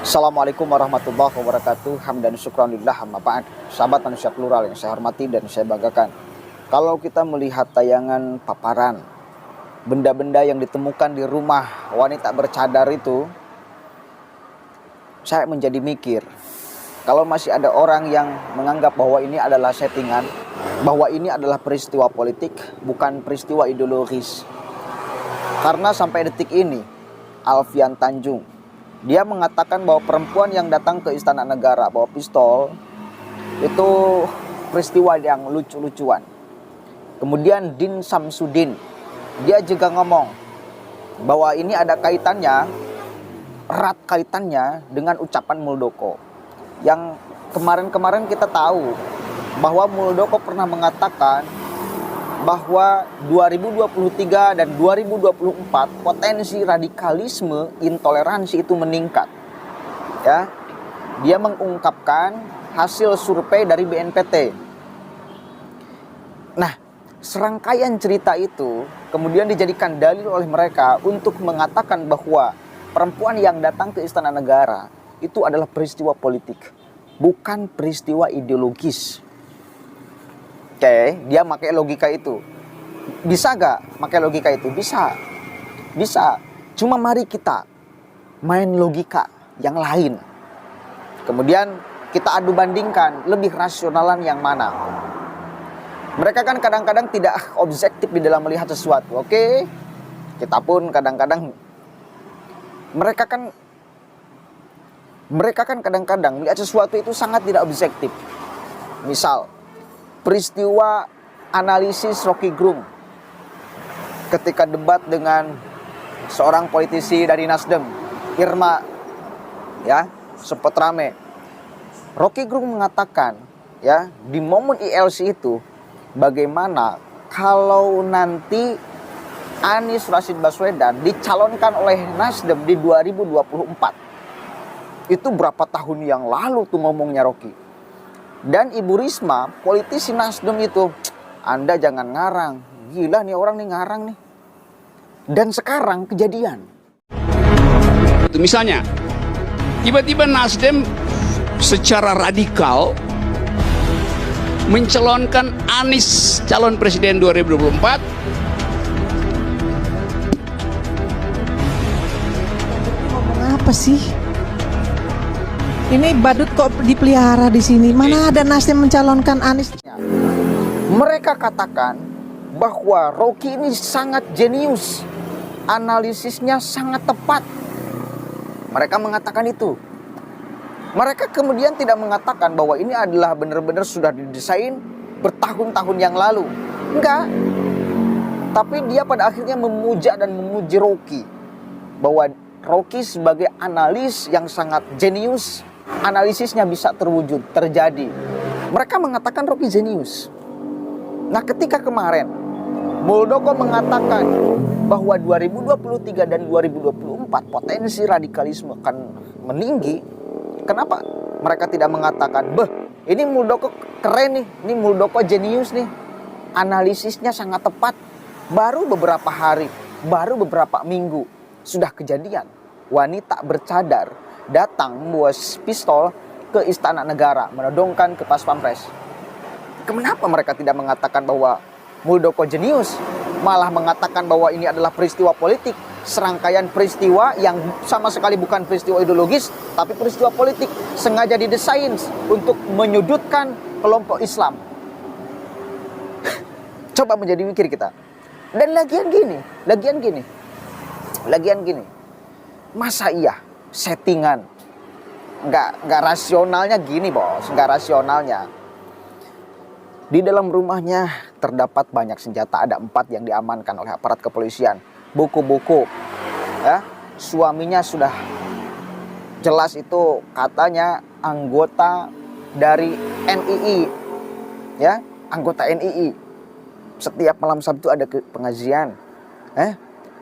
Assalamualaikum warahmatullahi wabarakatuh. Hamdan syukranillah amma ba'd. Sahabat manusia plural yang saya hormati dan saya banggakan. Kalau kita melihat tayangan paparan benda-benda yang ditemukan di rumah wanita bercadar itu, saya menjadi mikir, kalau masih ada orang yang menganggap bahwa ini adalah settingan, bahwa ini adalah peristiwa politik, bukan peristiwa ideologis. Karena sampai detik ini, Alfian Tanjung, dia mengatakan bahwa perempuan yang datang ke Istana Negara bawa pistol itu peristiwa yang lucu-lucuan. Kemudian Din Samsudin, dia juga ngomong bahwa ini ada kaitannya, erat kaitannya dengan ucapan Muldoko. Yang kemarin-kemarin kita tahu bahwa Muldoko pernah mengatakan bahwa 2023 dan 2024 potensi radikalisme, intoleransi itu meningkat. Ya. Dia mengungkapkan hasil survei dari BNPT. Nah, serangkaian cerita itu kemudian dijadikan dalil oleh mereka untuk mengatakan bahwa perempuan yang datang ke Istana Negara itu adalah peristiwa politik, bukan peristiwa ideologis. Oke, dia pakai logika itu. Bisa gak pakai logika itu? Bisa. Bisa. Cuma mari kita main logika yang lain. Kemudian kita adu bandingkan lebih rasionalan yang mana. Mereka kan kadang-kadang tidak objektif di dalam melihat sesuatu. Oke. Kita pun kadang-kadang mereka kan kadang-kadang melihat sesuatu itu sangat tidak objektif. Misal peristiwa analisis Rocky Gerung ketika debat dengan seorang politisi dari Nasdem, Irma, ya, sempat rame. Rocky Gerung mengatakan, ya, di momen ILC itu, bagaimana kalau nanti Anies Rashid Baswedan dicalonkan oleh Nasdem di 2024. Itu berapa tahun yang lalu tuh ngomongnya Rocky. Dan Ibu Risma, politisi Nasdem itu, Anda jangan ngarang. Gila nih orang nih ngarang nih. Dan sekarang kejadian. Misalnya, tiba-tiba Nasdem secara radikal mencalonkan Anies calon presiden 2024. Ngomong apa sih? Ini badut kok dipelihara di sini. Mana ada Nasdem mencalonkan Anies? Mereka katakan bahwa Rocky ini sangat jenius, analisisnya sangat tepat. Mereka mengatakan itu. Mereka kemudian tidak mengatakan bahwa ini adalah benar-benar sudah didesain bertahun-tahun yang lalu. Enggak. Tapi dia pada akhirnya memuja dan memuji Rocky, bahwa Rocky sebagai analis yang sangat jenius, analisisnya bisa terwujud, terjadi. Mereka mengatakan Rocky jenius. Nah, ketika kemarin Muldoko mengatakan bahwa 2023 dan 2024 potensi radikalisme akan meninggi, kenapa mereka tidak mengatakan, ini Muldoko keren nih, ini Muldoko jenius nih, analisisnya sangat tepat. Baru beberapa hari, baru beberapa minggu sudah kejadian wanita bercadar datang membawa pistol ke Istana Negara, menodongkan ke Pas Pampres. Kenapa mereka tidak mengatakan bahwa Muldoko jenius, malah mengatakan bahwa ini adalah peristiwa politik, serangkaian peristiwa yang sama sekali bukan peristiwa ideologis, tapi peristiwa politik, sengaja didesain untuk menyudutkan kelompok Islam. Coba menjadi mikir kita. Dan lagian gini, masa iya settingan? Nggak rasionalnya gini bos, nggak rasionalnya. Di dalam rumahnya terdapat banyak senjata, ada 4 yang diamankan oleh aparat kepolisian. Buku-buku, ya, suaminya sudah jelas itu katanya anggota dari NII, ya, anggota NII. Setiap malam Sabtu ada pengajian.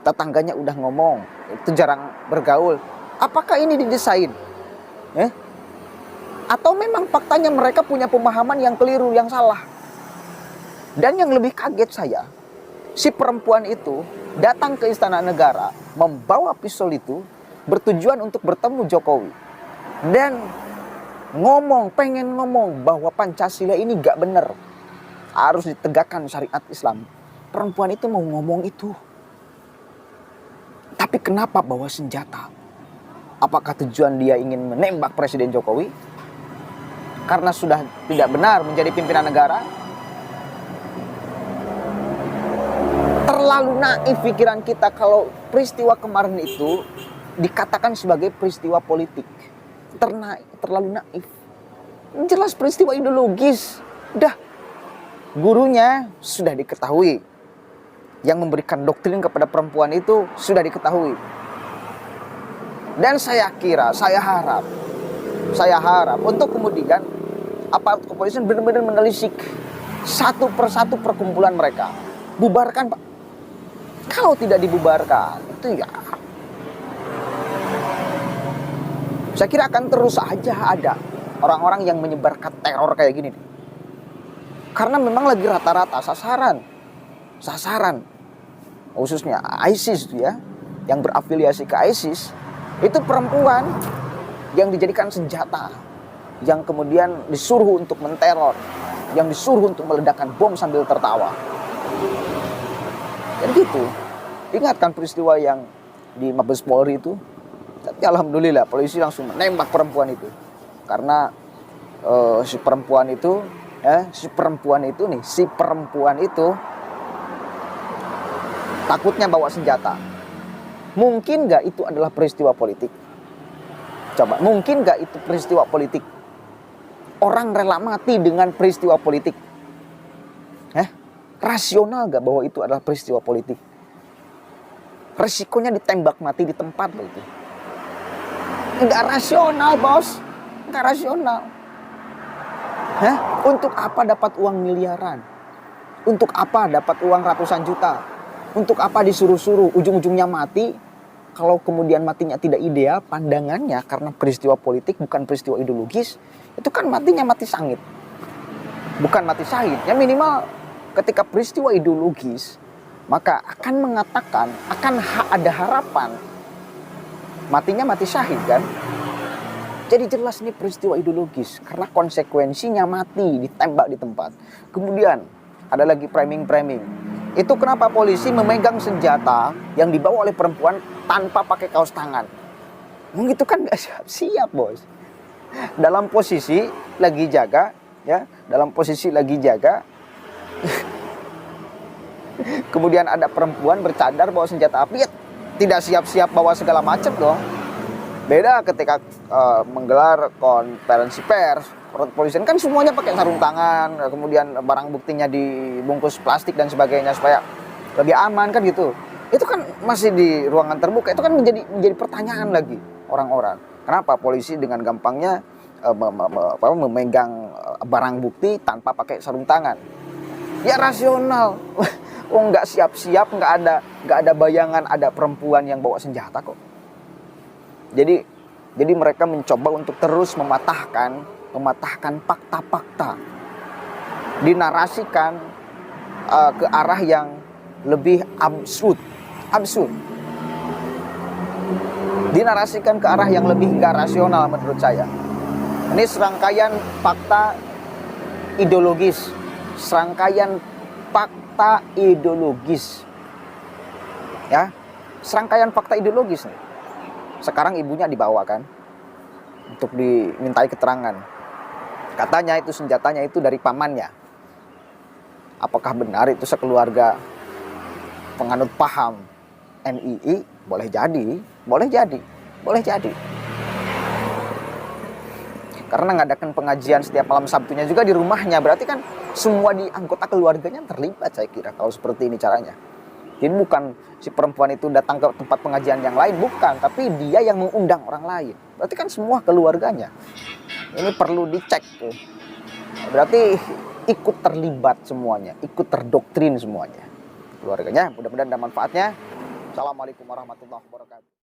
Tetangganya udah ngomong, itu jarang bergaul. Apakah ini didesain? Atau memang faktanya mereka punya pemahaman yang keliru, yang salah? Dan yang lebih kaget saya, si perempuan itu datang ke Istana Negara membawa pistol itu bertujuan untuk bertemu Jokowi. dan pengen ngomong bahwa Pancasila ini gak bener, harus ditegakkan syariat Islam. Perempuan itu mau ngomong itu. Tapi kenapa bawa senjata? Apakah tujuan dia ingin menembak Presiden Jokowi? Karena sudah tidak benar menjadi pimpinan negara? Terlalu naif pikiran kita kalau peristiwa kemarin itu dikatakan sebagai peristiwa politik. Terlalu naif. Jelas peristiwa ideologis. Udah, gurunya sudah diketahui. Yang memberikan doktrin kepada perempuan itu sudah diketahui. Dan saya harap untuk kemudian aparat kepolisian benar-benar menelisik satu persatu perkumpulan mereka. Bubarkan, Pak. Kalau tidak dibubarkan, itu ya, saya kira akan terus saja ada orang-orang yang menyebarkan teror kayak gini. Karena memang lagi rata-rata sasaran khususnya ISIS ya, yang berafiliasi ke ISIS itu perempuan yang dijadikan senjata, yang kemudian disuruh untuk menteror, yang disuruh untuk meledakkan bom sambil tertawa. Dan gitu, ingatkan peristiwa yang di Mabes Polri itu. Tapi alhamdulillah polisi langsung menembak perempuan itu. Karena si perempuan itu takutnya bawa senjata. Mungkin gak itu adalah peristiwa politik? Coba, mungkin gak itu peristiwa politik? Orang rela mati dengan peristiwa politik? Rasional gak bahwa itu adalah peristiwa politik? Resikonya ditembak mati di tempat loh itu. Nggak rasional, bos. Nggak rasional. Untuk apa dapat uang miliaran? Untuk apa dapat uang ratusan juta? Untuk apa disuruh-suruh ujung-ujungnya mati? Kalau kemudian matinya tidak ideal pandangannya karena peristiwa politik bukan peristiwa ideologis, itu kan matinya mati sangit. Bukan mati syahid. Ya minimal ketika peristiwa ideologis, maka akan mengatakan, akan ada harapan matinya mati syahid kan. Jadi jelas ini peristiwa ideologis karena konsekuensinya mati, ditembak di tempat. Kemudian ada lagi framing. Itu kenapa polisi memegang senjata yang dibawa oleh perempuan tanpa pakai kaos tangan. Itu kan gak siap-siap, bos. Dalam posisi lagi jaga, ya, kemudian ada perempuan bercadar bawa senjata api, ya, tidak siap-siap bawa segala macam dong. Beda ketika menggelar konferensi pers, kepolisian kan semuanya pakai sarung tangan, kemudian barang buktinya dibungkus plastik dan sebagainya supaya lebih aman kan gitu. Itu kan masih di ruangan terbuka, itu kan menjadi pertanyaan lagi orang-orang. Kenapa polisi dengan gampangnya memegang barang bukti tanpa pakai sarung tangan? Ya rasional. Nggak siap-siap, nggak ada bayangan ada perempuan yang bawa senjata kok. Jadi mereka mencoba untuk terus mematahkan fakta-fakta, dinarasikan ke arah yang lebih absurd, dinarasikan ke arah yang lebih gak rasional menurut saya. Ini serangkaian fakta ideologis, ya, serangkaian fakta ideologis nih. Sekarang ibunya dibawa kan untuk dimintai keterangan. Katanya itu senjatanya itu dari pamannya. Apakah benar itu sekeluarga penganut paham NII? Boleh jadi. Karena ngadakan pengajian setiap malam Sabtunya juga di rumahnya. Berarti kan semua di anggota keluarganya terlibat, saya kira, kalau seperti ini caranya. Jadi bukan si perempuan itu datang ke tempat pengajian yang lain, bukan. Tapi dia yang mengundang orang lain. Berarti kan semua keluarganya. Ini perlu dicek. Berarti ikut terlibat semuanya. Ikut terdoktrin semuanya. Keluarganya, mudah-mudahan ada manfaatnya. Assalamualaikum warahmatullahi wabarakatuh.